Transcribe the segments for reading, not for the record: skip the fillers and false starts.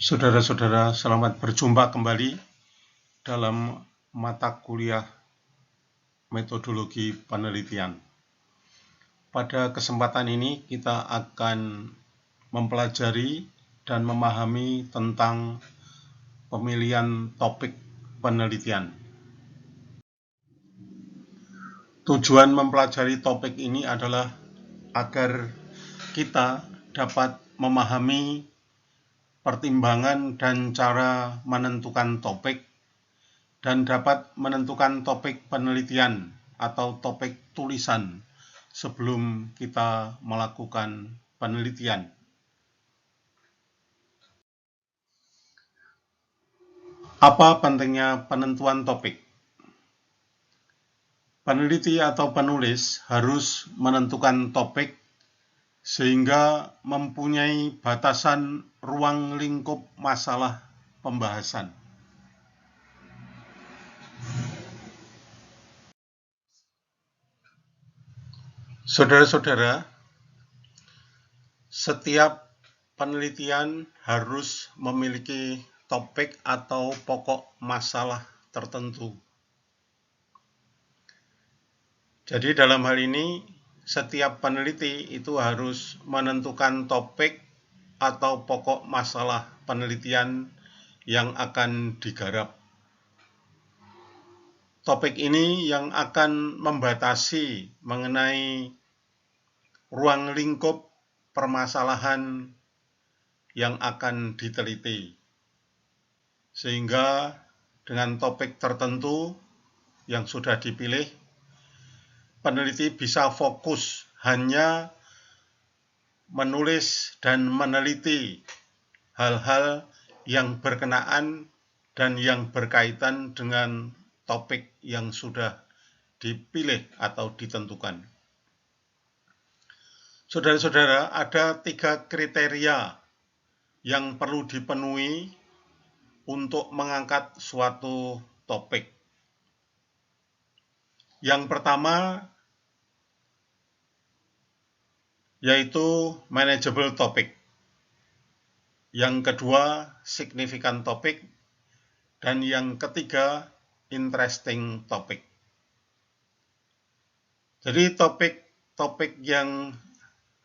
Saudara-saudara, selamat berjumpa kembali dalam mata kuliah metodologi penelitian. Pada kesempatan ini kita akan mempelajari dan memahami tentang pemilihan topik penelitian. Tujuan mempelajari topik ini adalah agar kita dapat memahami pertimbangan dan cara menentukan topik dan dapat menentukan topik penelitian atau topik tulisan sebelum kita melakukan penelitian. Apa pentingnya penentuan topik? Peneliti atau penulis harus menentukan topik sehingga mempunyai batasan ruang lingkup masalah pembahasan. Saudara-saudara, setiap penelitian harus memiliki topik atau pokok masalah tertentu. Jadi dalam hal ini, setiap peneliti itu harus menentukan topik atau pokok masalah penelitian yang akan digarap. Topik ini yang akan membatasi mengenai ruang lingkup permasalahan yang akan diteliti. Sehingga dengan topik tertentu yang sudah dipilih, peneliti bisa fokus hanya menulis dan meneliti hal-hal yang berkenaan dan yang berkaitan dengan topik yang sudah dipilih atau ditentukan. Saudara-saudara, ada 3 kriteria yang perlu dipenuhi untuk mengangkat suatu topik. Yang pertama yaitu manageable topic. Yang kedua, significant topic. Dan yang ketiga, interesting topic. Jadi topik yang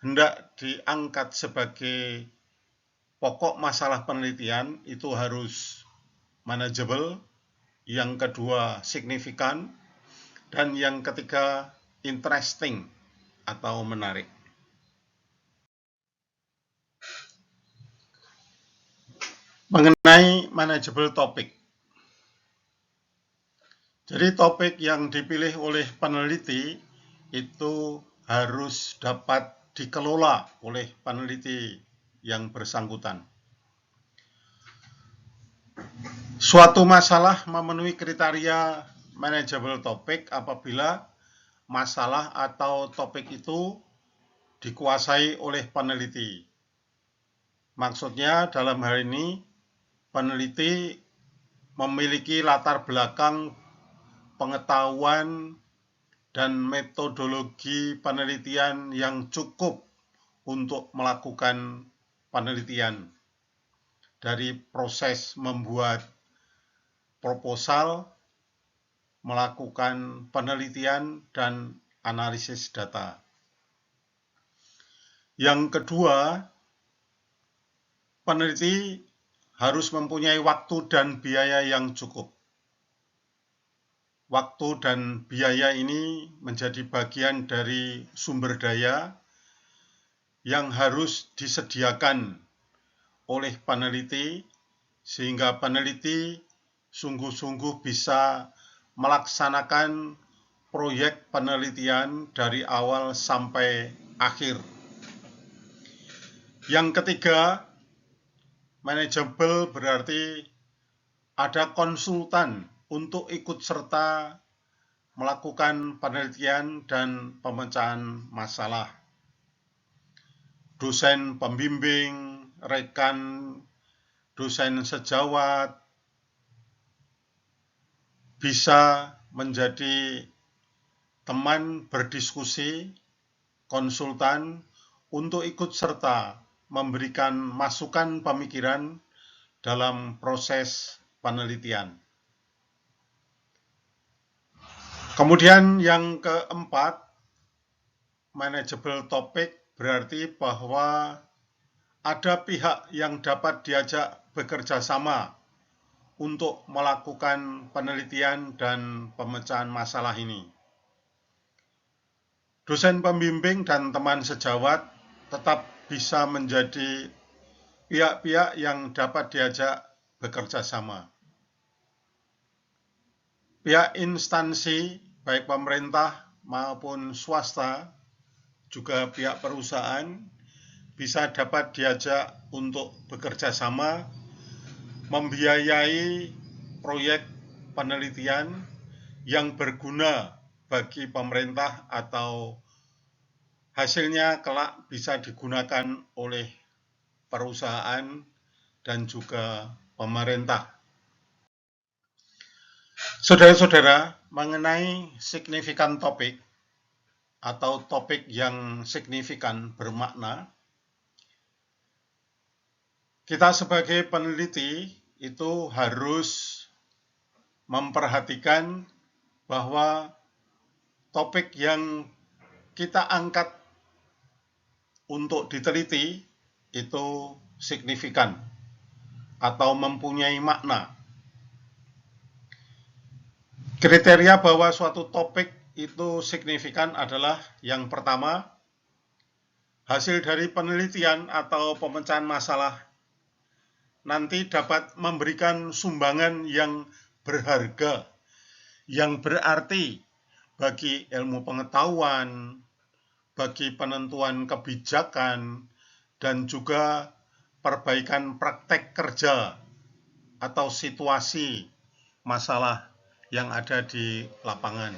hendak diangkat sebagai pokok masalah penelitian itu harus manageable, yang kedua signifikan, dan yang ketiga interesting atau menarik. Mengenai manageable topic. Jadi topik yang dipilih oleh peneliti itu harus dapat dikelola oleh peneliti yang bersangkutan. Suatu masalah memenuhi kriteria manageable topic apabila masalah atau topik itu dikuasai oleh peneliti. Maksudnya dalam hal ini peneliti memiliki latar belakang pengetahuan dan metodologi penelitian yang cukup untuk melakukan penelitian, dari proses membuat proposal, melakukan penelitian, dan analisis data. Yang kedua, peneliti harus mempunyai waktu dan biaya yang cukup. Waktu dan biaya ini menjadi bagian dari sumber daya yang harus disediakan oleh peneliti, sehingga peneliti sungguh-sungguh bisa melaksanakan proyek penelitian dari awal sampai akhir. Yang ketiga, manageable berarti ada konsultan untuk ikut serta melakukan penelitian dan pemecahan masalah. Dosen pembimbing, rekan dosen sejawat bisa menjadi teman berdiskusi, konsultan untuk ikut serta memberikan masukan pemikiran dalam proses penelitian. Kemudian yang keempat, manageable topic berarti bahwa ada pihak yang dapat diajak bekerja sama untuk melakukan penelitian dan pemecahan masalah ini. Dosen pembimbing dan teman sejawat tetap bisa menjadi pihak-pihak yang dapat diajak bekerja sama. Pihak instansi, baik pemerintah maupun swasta, juga pihak perusahaan, bisa dapat diajak untuk bekerja sama, membiayai proyek penelitian yang berguna bagi pemerintah atau hasilnya kelak bisa digunakan oleh perusahaan dan juga pemerintah. Saudara-saudara, mengenai signifikan topik atau topik yang signifikan bermakna, kita sebagai peneliti itu harus memperhatikan bahwa topik yang kita angkat untuk diteliti itu signifikan atau mempunyai makna. Kriteria bahwa suatu topik itu signifikan adalah yang pertama, hasil dari penelitian atau pemecahan masalah nanti dapat memberikan sumbangan yang berharga, yang berarti bagi ilmu pengetahuan, bagi penentuan kebijakan, dan juga perbaikan praktek kerja atau situasi masalah yang ada di lapangan.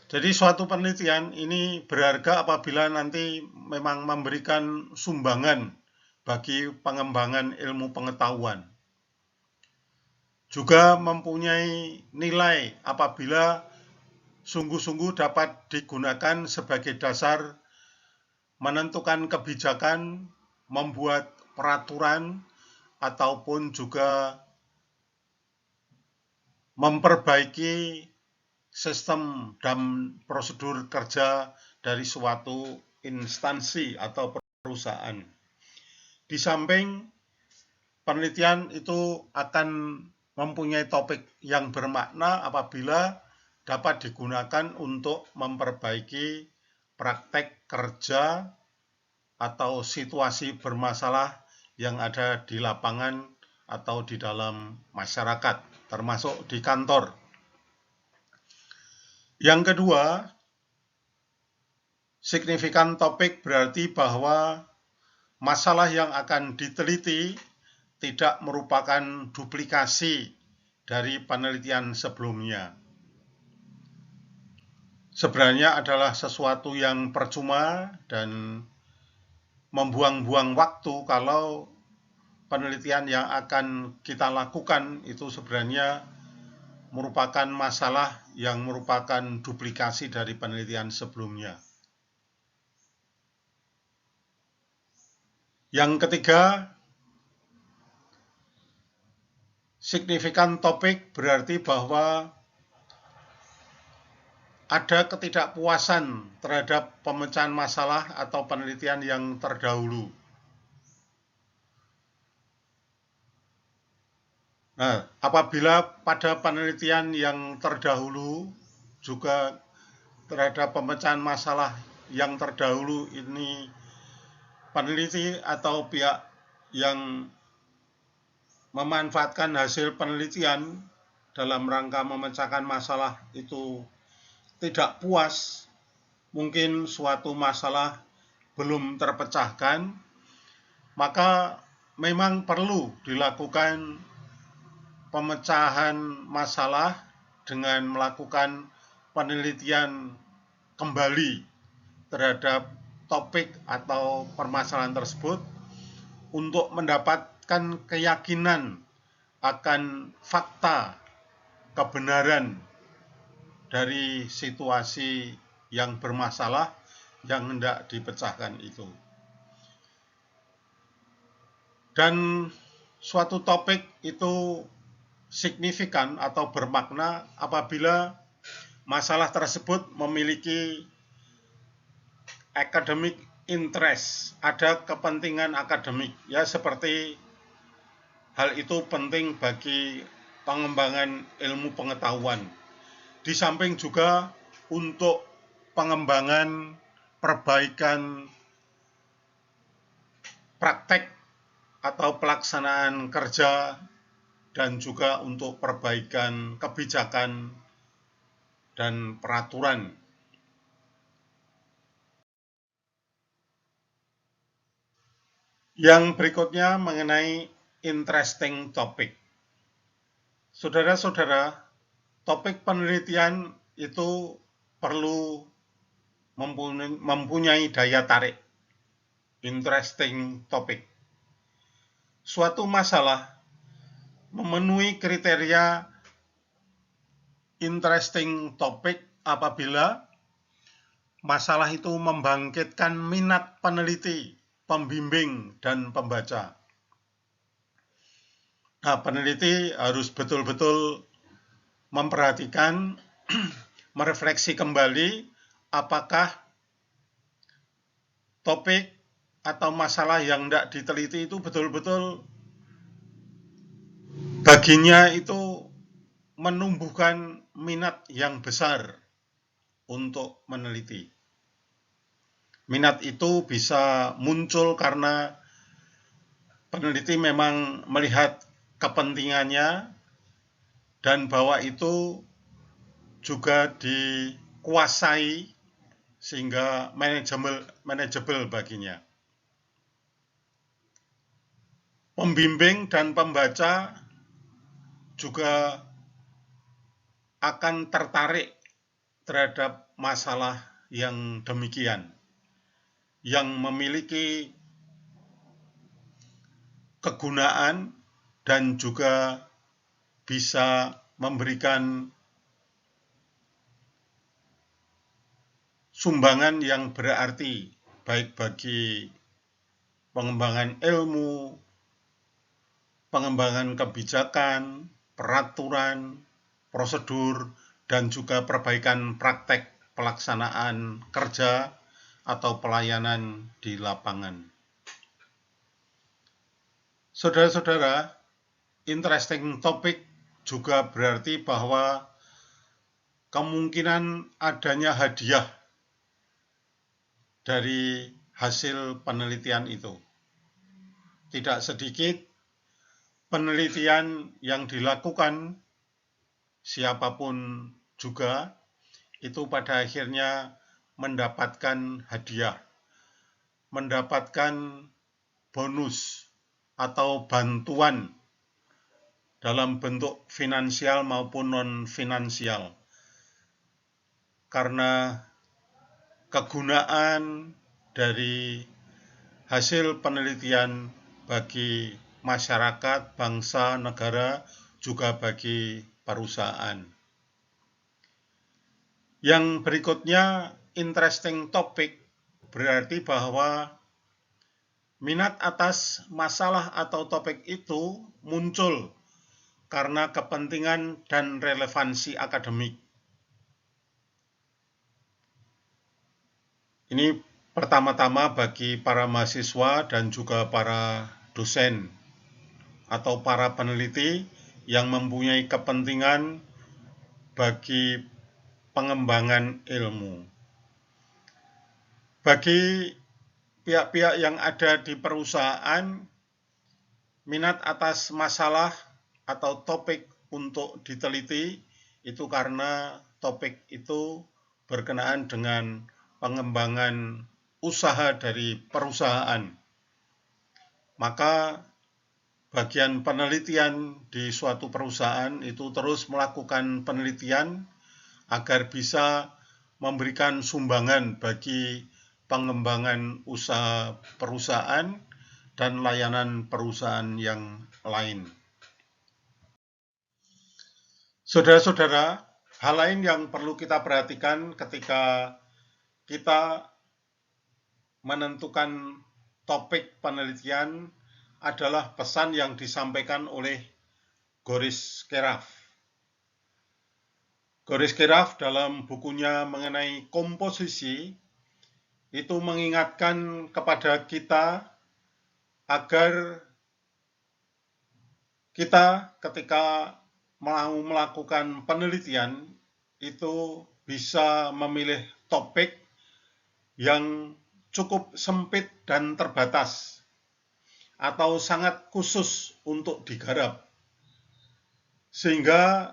Jadi suatu penelitian ini berharga apabila nanti memang memberikan sumbangan bagi pengembangan ilmu pengetahuan. Juga mempunyai nilai apabila sungguh-sungguh dapat digunakan sebagai dasar menentukan kebijakan, membuat peraturan, ataupun juga memperbaiki sistem dan prosedur kerja dari suatu instansi atau perusahaan. Di samping penelitian itu akan mempunyai topik yang bermakna apabila dapat digunakan untuk memperbaiki praktek kerja atau situasi bermasalah yang ada di lapangan atau di dalam masyarakat, termasuk di kantor. Yang kedua, signifikan topik berarti bahwa masalah yang akan diteliti tidak merupakan duplikasi dari penelitian sebelumnya. Sebenarnya adalah sesuatu yang percuma dan membuang-buang waktu kalau penelitian yang akan kita lakukan itu sebenarnya merupakan masalah yang merupakan duplikasi dari penelitian sebelumnya. Yang ketiga, signifikan topik berarti bahwa ada ketidakpuasan terhadap pemecahan masalah atau penelitian yang terdahulu. Nah, apabila pada penelitian yang terdahulu juga terhadap pemecahan masalah yang terdahulu ini peneliti atau pihak yang memanfaatkan hasil penelitian dalam rangka memecahkan masalah itu tidak puas, mungkin suatu masalah belum terpecahkan, maka memang perlu dilakukan pemecahan masalah dengan melakukan penelitian kembali terhadap topik atau permasalahan tersebut untuk mendapatkan keyakinan akan fakta kebenaran dari situasi yang bermasalah yang hendak dipecahkan itu. Dan suatu topik itu signifikan atau bermakna apabila masalah tersebut memiliki academic interest, ada kepentingan akademik. Ya, seperti hal itu penting bagi pengembangan ilmu pengetahuan. Di samping juga untuk pengembangan perbaikan praktek atau pelaksanaan kerja dan juga untuk perbaikan kebijakan dan peraturan. Yang berikutnya mengenai interesting topic. Saudara-saudara, topik penelitian itu perlu mempunyai daya tarik. Interesting topic. Suatu masalah memenuhi kriteria interesting topic apabila masalah itu membangkitkan minat peneliti, pembimbing, dan pembaca. Nah, peneliti harus betul-betul memperhatikan, merefleksi kembali apakah topik atau masalah yang tidak diteliti itu betul-betul baginya itu menumbuhkan minat yang besar untuk meneliti. Minat itu bisa muncul karena peneliti memang melihat kepentingannya dan bahwa itu juga dikuasai sehingga manageable baginya. Pembimbing dan pembaca juga akan tertarik terhadap masalah yang demikian, yang memiliki kegunaan dan juga bisa memberikan sumbangan yang berarti baik bagi pengembangan ilmu, pengembangan kebijakan, peraturan, prosedur, dan juga perbaikan praktek pelaksanaan kerja atau pelayanan di lapangan. Saudara-saudara, interesting topic juga berarti bahwa kemungkinan adanya hadiah dari hasil penelitian itu. Tidak sedikit penelitian yang dilakukan siapapun juga itu pada akhirnya mendapatkan hadiah, mendapatkan bonus atau bantuan dalam bentuk finansial maupun non-finansial. Karena kegunaan dari hasil penelitian bagi masyarakat, bangsa, negara, juga bagi perusahaan. Yang berikutnya, interesting topic berarti bahwa minat atas masalah atau topik itu muncul karena kepentingan dan relevansi akademik. Ini pertama-tama bagi para mahasiswa dan juga para dosen atau para peneliti yang mempunyai kepentingan bagi pengembangan ilmu. Bagi pihak-pihak yang ada di perusahaan, minat atas masalah atau topik untuk diteliti itu karena topik itu berkenaan dengan pengembangan usaha dari perusahaan. Maka bagian penelitian di suatu perusahaan itu terus melakukan penelitian agar bisa memberikan sumbangan bagi pengembangan usaha perusahaan dan layanan perusahaan yang lain. Saudara-saudara, hal lain yang perlu kita perhatikan ketika kita menentukan topik penelitian adalah pesan yang disampaikan oleh Goris Keraf. Goris Keraf dalam bukunya mengenai komposisi itu mengingatkan kepada kita agar kita ketika mau melakukan penelitian itu bisa memilih topik yang cukup sempit dan terbatas atau sangat khusus untuk digarap, sehingga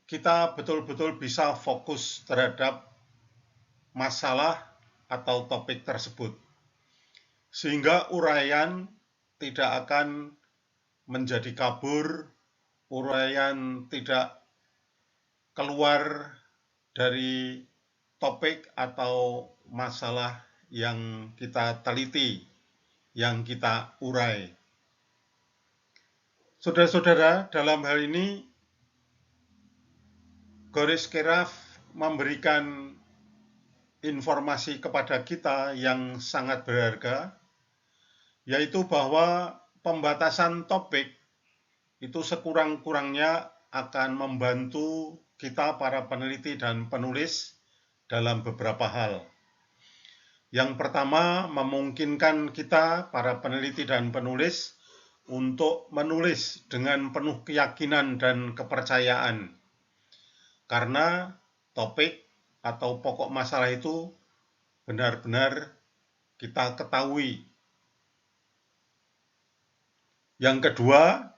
kita betul-betul bisa fokus terhadap masalah atau topik tersebut, sehingga uraian tidak akan menjadi kabur, uraian tidak keluar dari topik atau masalah yang kita teliti, yang kita urai. Saudara-saudara, dalam hal ini Goris Keraf memberikan informasi kepada kita yang sangat berharga, yaitu bahwa pembatasan topik itu sekurang-kurangnya akan membantu kita para peneliti dan penulis dalam beberapa hal. Yang pertama, memungkinkan kita, para peneliti dan penulis, untuk menulis dengan penuh keyakinan dan kepercayaan. Karena topik atau pokok masalah itu benar-benar kita ketahui. Yang kedua,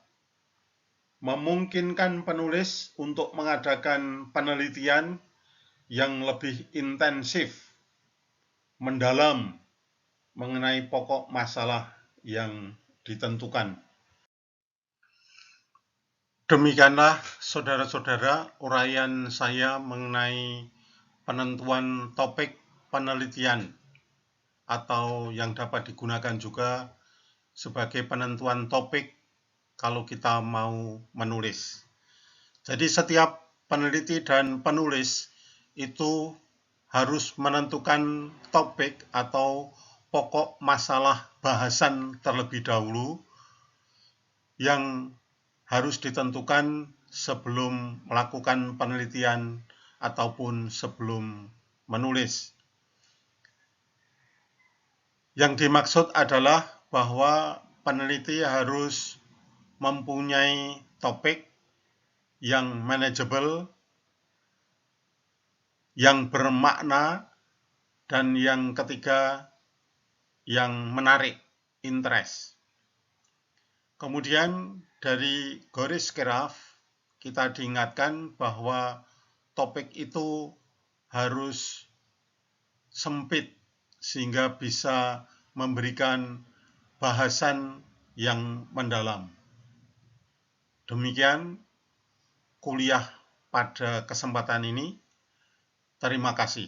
memungkinkan penulis untuk mengadakan penelitian yang lebih intensif, mendalam mengenai pokok masalah yang ditentukan. Demikianlah saudara-saudara uraian saya mengenai penentuan topik penelitian atau yang dapat digunakan juga sebagai penentuan topik kalau kita mau menulis. Jadi setiap peneliti dan penulis itu harus menentukan topik atau pokok masalah bahasan terlebih dahulu yang harus ditentukan sebelum melakukan penelitian ataupun sebelum menulis. Yang dimaksud adalah bahwa peneliti harus mempunyai topik yang manageable, yang bermakna, dan yang ketiga, yang menarik, interest. Kemudian dari Goris Keraf, kita diingatkan bahwa topik itu harus sempit sehingga bisa memberikan bahasan yang mendalam. Demikian kuliah pada kesempatan ini. Terima kasih.